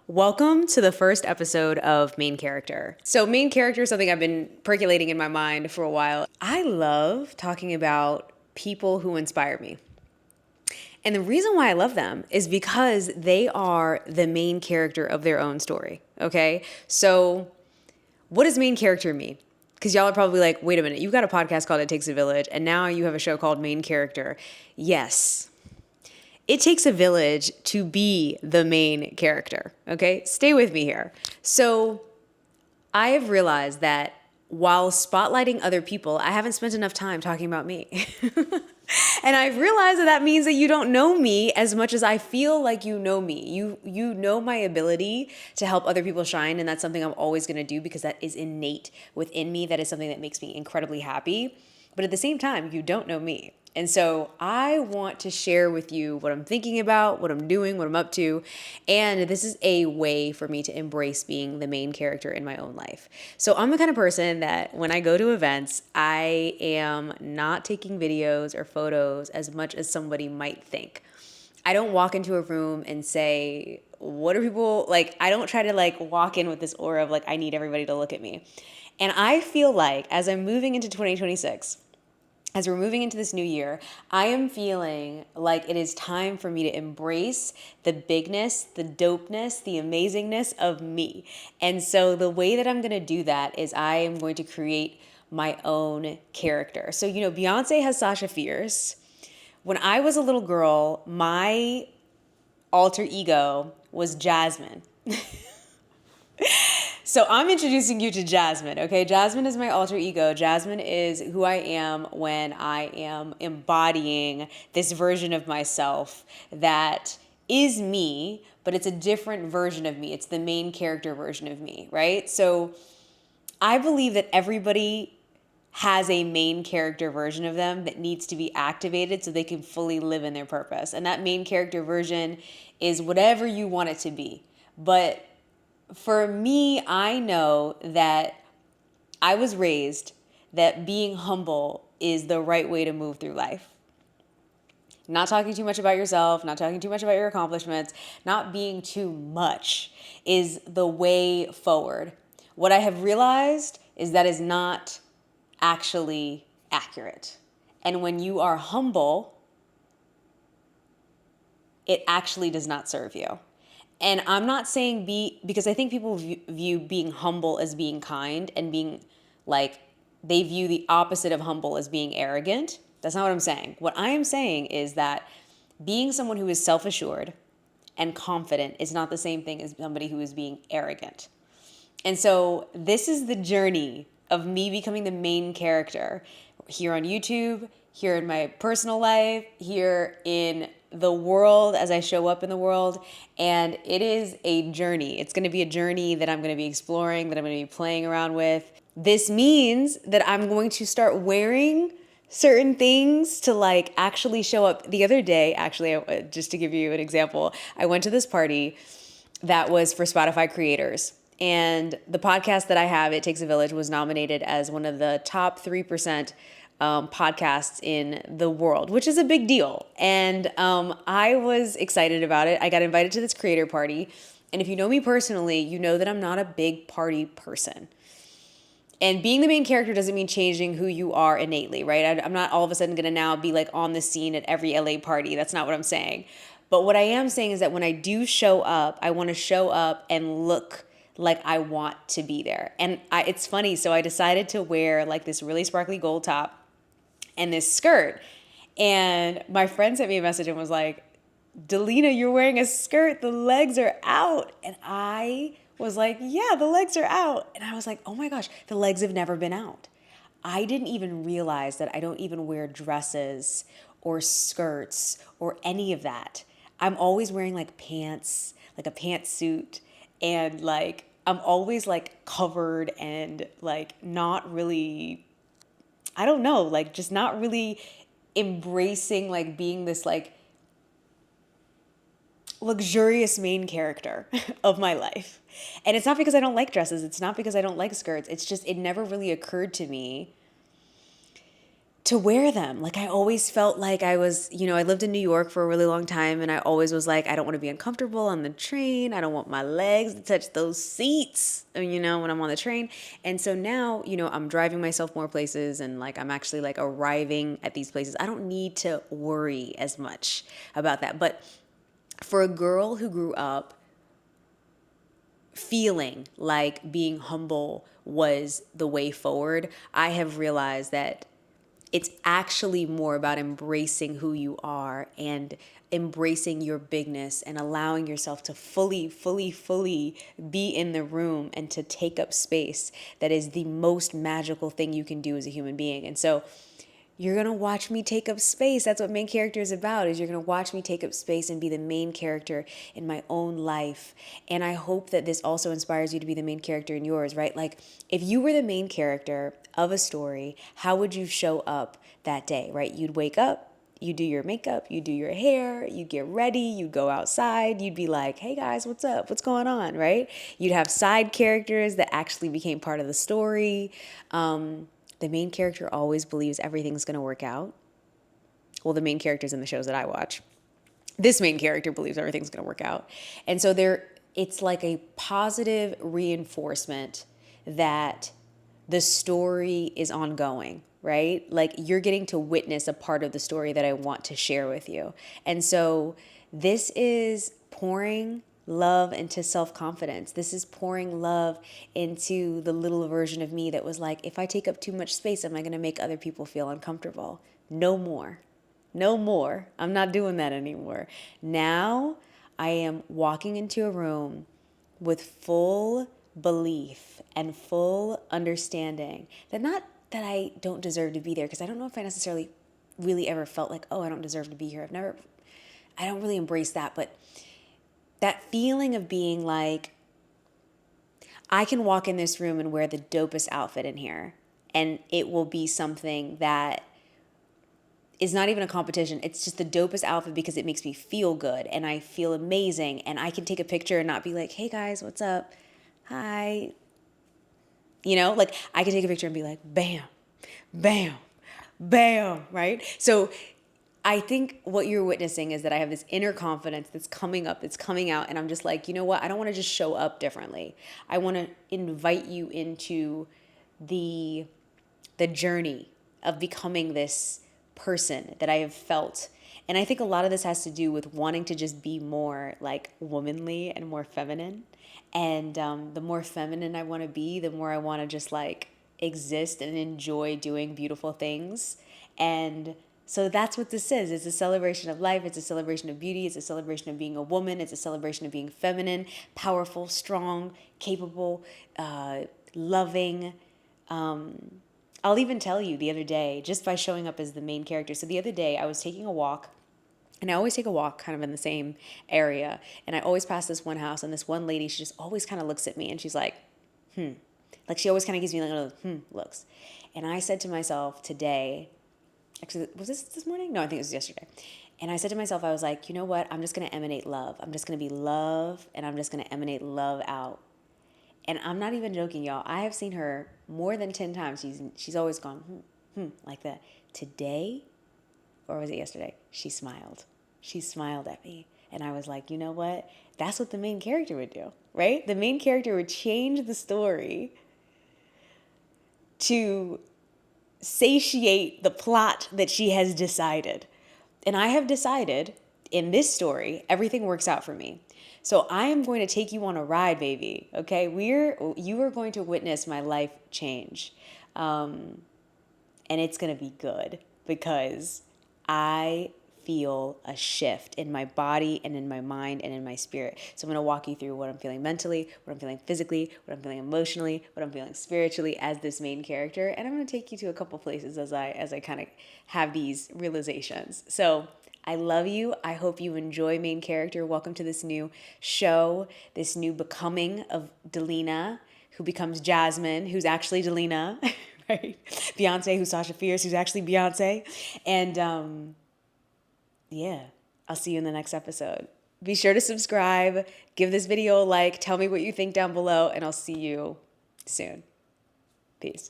Welcome to the first episode of Main Character. So, main character is something I've been percolating in my mind for a while. I love talking about people who inspire me. And the reason why I love them is because they are the main character of their own story. Okay? So, what does main character mean? Because y'all are probably like, wait a minute, you've got a podcast called It Takes a Village, and now you have a show called Main Character. Yes. It takes a village to be the main character, okay? Stay with me here. So I have realized that while spotlighting other people, I haven't spent enough time talking about me. And I've realized that means that you don't know me as much as I feel like you know me. You know my ability to help other people shine, and that's something I'm always going to do because that is innate within me. That is something that makes me incredibly happy. But at the same time, you don't know me. And so I want to share with you what I'm thinking about, what I'm doing, what I'm up to. And this is a way for me to embrace being the main character in my own life. So I'm the kind of person that when I go to events, I am not taking videos or photos as much as somebody might think. I don't walk into a room and say, what are people like? I don't try to like walk in with this aura of like, I need everybody to look at me. And I feel like as I'm moving into 2026, as we're moving into this new year, I am feeling like it is time for me to embrace the bigness, the dopeness, the amazingness of me. And so the way that I'm going to do that is I am going to create my own character. So, Beyonce has Sasha Fierce. When I was a little girl, my alter ego was Jasmine. So I'm introducing you to Jasmine, okay? Jasmine is my alter ego. Jasmine is who I am when I am embodying this version of myself that is me, but it's a different version of me. It's the main character version of me, right? So I believe that everybody has a main character version of them that needs to be activated so they can fully live in their purpose. And that main character version is whatever you want it to be. But for me, I know that I was raised that being humble is the right way to move through life. Not talking too much about yourself, not talking too much about your accomplishments, not being too much is the way forward. What I have realized is that is not actually accurate. And when you are humble, it actually does not serve you. And I'm not saying because I think people view being humble as being kind and being like, they view the opposite of humble as being arrogant. That's not what I'm saying. What I am saying is that being someone who is self-assured and confident is not the same thing as somebody who is being arrogant. And so this is the journey of me becoming the main character here on YouTube, here in my personal life, here in the world as I show up in the world. And it is a journey. It's going to be a journey that I'm going to be exploring, that I'm going to be playing around with. This means that I'm going to start wearing certain things to like actually show up. The other day, actually, just to give you an example, I went to this party that was for Spotify creators. And the podcast that I have, It Takes a Village, was nominated as one of the top 3% podcasts in the world, which is a big deal. And I was excited about it. I got invited to this creator party. And if you know me personally, you know that I'm not a big party person. And being the main character doesn't mean changing who you are innately, right? I'm not all of a sudden going to now be like on the scene at every LA party. That's not what I'm saying. But what I am saying is that when I do show up, I want to show up and look like I want to be there. And it's funny. So I decided to wear like this really sparkly gold top and this skirt. And my friend sent me a message and was like, Delina, you're wearing a skirt. The legs are out. And I was like, yeah, the legs are out. And I was like, oh my gosh, the legs have never been out. I didn't even realize that I don't even wear dresses or skirts or any of that. I'm always wearing like pants, like a pantsuit, and like I'm always like covered and like not really, I don't know, like just not really embracing like being this like luxurious main character of my life. And it's not because I don't like dresses. It's not because I don't like skirts. It's just, it never really occurred to me to wear them. Like I always felt like I was, I lived in New York for a really long time and I always was like, I don't want to be uncomfortable on the train. I don't want my legs to touch those seats, when I'm on the train. And so now, I'm driving myself more places and like I'm actually like arriving at these places. I don't need to worry as much about that. But for a girl who grew up feeling like being humble was the way forward, I have realized that it's actually more about embracing who you are and embracing your bigness and allowing yourself to fully, fully, fully be in the room and to take up space. That is the most magical thing you can do as a human being. And so you're going to watch me take up space. That's what main character is about, is you're going to watch me take up space and be the main character in my own life. And I hope that this also inspires you to be the main character in yours, right? Like if you were the main character of a story, how would you show up that day, right? You'd wake up, you do your makeup, you do your hair, you get ready, you go outside, you'd be like, hey guys, what's up? What's going on, right? You'd have side characters that actually became part of the story. The main character always believes everything's going to work out. Well, the main characters in the shows that I watch, this main character believes everything's going to work out. And so it's like a positive reinforcement that the story is ongoing, right? Like you're getting to witness a part of the story that I want to share with you. And so this is pouring love into self-confidence. This is pouring love into the little version of me that was like, if I take up too much space, am I going to make other people feel uncomfortable? No more. No more. I'm not doing that anymore. Now I am walking into a room with full belief and full understanding that not that I don't deserve to be there, because I don't know if I necessarily really ever felt like, oh, I don't deserve to be here. I don't really embrace that, but that feeling of being like, I can walk in this room and wear the dopest outfit in here, and it will be something that is not even a competition. It's just the dopest outfit because it makes me feel good and I feel amazing, and I can take a picture and not be like, hey guys, what's up? Hi. Like I can take a picture and be like, bam, bam, bam, right? So I think what you're witnessing is that I have this inner confidence that's coming up, that's coming out, and I'm just like, you know what? I don't want to just show up differently. I want to invite you into the journey of becoming this person that I have felt. And I think a lot of this has to do with wanting to just be more like womanly and more feminine. And the more feminine I want to be, the more I want to just like exist and enjoy doing beautiful things. And so that's what this is. It's a celebration of life. It's a celebration of beauty. It's a celebration of being a woman. It's a celebration of being feminine, powerful, strong, capable, loving. I'll even tell you the other day, just by showing up as the main character. So the other day I was taking a walk, and I always take a walk kind of in the same area. And I always pass this one house, and this one lady, she just always kind of looks at me and she's like, Like she always kind of gives me like little looks. And I said to myself today, actually, was this morning? No, I think it was yesterday. And I said to myself, I was like, you know what? I'm just going to emanate love. I'm just going to be love, and I'm just going to emanate love out. And I'm not even joking, y'all. I have seen her more than 10 times. She's always gone, like that. Today, or was it yesterday? She smiled. She smiled at me. And I was like, you know what? That's what the main character would do, right? The main character would change the story to satiate the plot that she has decided. And I have decided in this story, everything works out for me. So I am going to take you on a ride, baby. Okay, you are going to witness my life change, and it's going to be good because I feel a shift in my body and in my mind and in my spirit. So I'm going to walk you through what I'm feeling mentally, what I'm feeling physically, what I'm feeling emotionally, what I'm feeling spiritually as this main character, and I'm going to take you to a couple places as I kind of have these realizations. So I love you. I hope you enjoy main character. Welcome to this new show, this new becoming of Delina, who becomes Jasmine, who's actually Delina, right? Beyonce, who's Sasha Fierce, who's actually Beyonce. And yeah, I'll see you in the next episode. Be sure to subscribe, give this video a like, tell me what you think down below, and I'll see you soon. Peace.